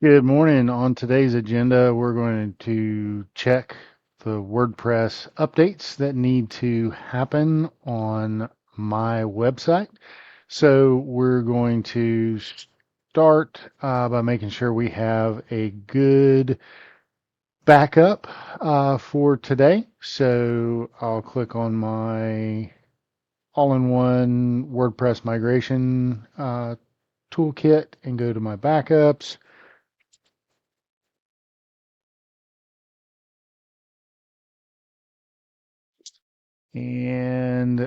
Good morning. On today's agenda, we're going to check the WordPress updates that need to happen on my website. So we're going to start by making sure we have a good backup for today. So I'll click on my all-in-one WordPress migration toolkit and go to my backups. And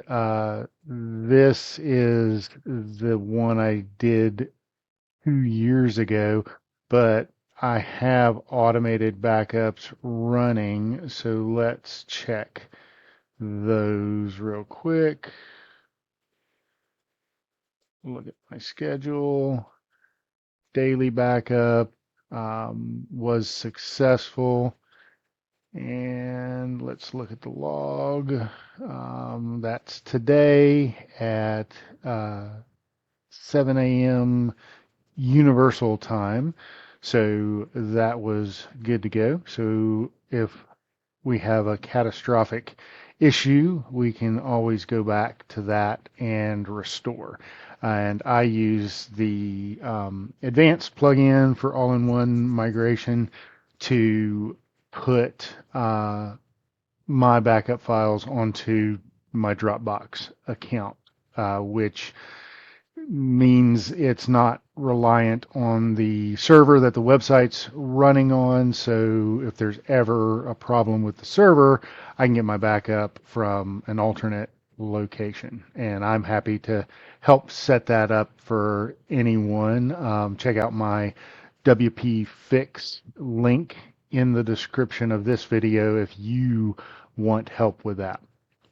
this is the one I did 2 years ago, but I have automated backups running. So let's check those real quick. Look at my schedule. Daily backup was successful. And let's look at the log. That's today at 7 a.m. Universal Time. So that was good to go. So if we have a catastrophic issue, we can always go back to that and restore. And I use the advanced plugin for all-in-one migration to put my backup files onto my Dropbox account, which means it's not reliant on the server that the website's running on. So if there's ever a problem with the server, I can get my backup from an alternate location. And I'm happy to help set that up for anyone. Check out my WP Fix link in the description of this video if you want help with that.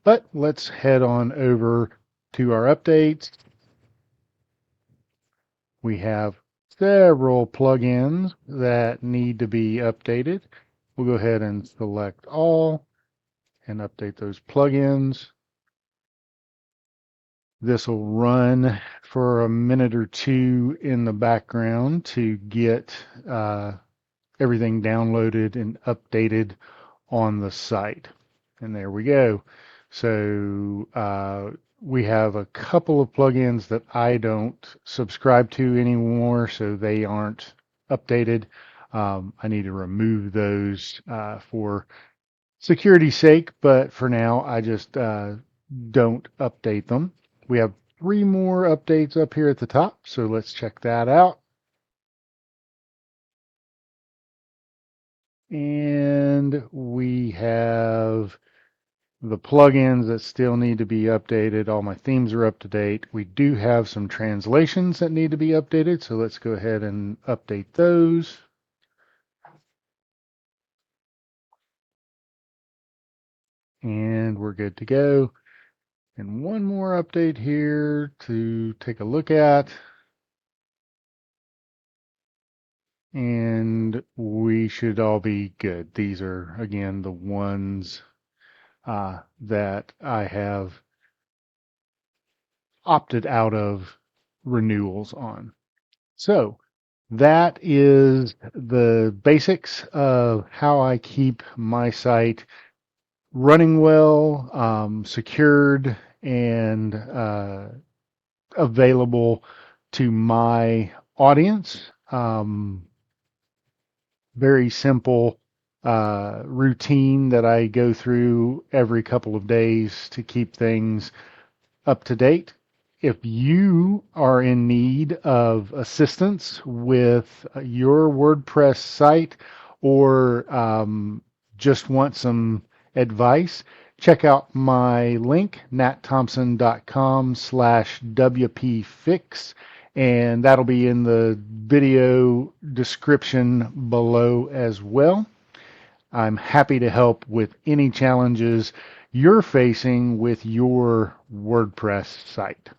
But let's head on over to our updates. We have several plugins that need to be updated. We'll go ahead and select all and update those plugins. This will run for a minute or two in the background to get everything downloaded and updated on the site. And there we go. So we have a couple of plugins that I don't subscribe to anymore, so they aren't updated. I need to remove those for security's sake, but for now, I just don't update them. We have three more updates up here at the top, so let's check that out. And we have the plugins that still need to be updated. All my themes are up to date. We do have some translations that need to be updated, so let's go ahead and update those. And we're good to go. And one more update here to take a look at. And we should all be good. These are, again, the ones that I have opted out of renewals on. So that is the basics of how I keep my site running well, secured, and available to my audience. Very simple routine that I go through every couple of days to keep things up to date. If you are in need of assistance with your WordPress site or just want some advice, check out my link, natthompson.com/WPFix, and that'll be in the video description below as well. I'm happy to help with any challenges you're facing with your WordPress site.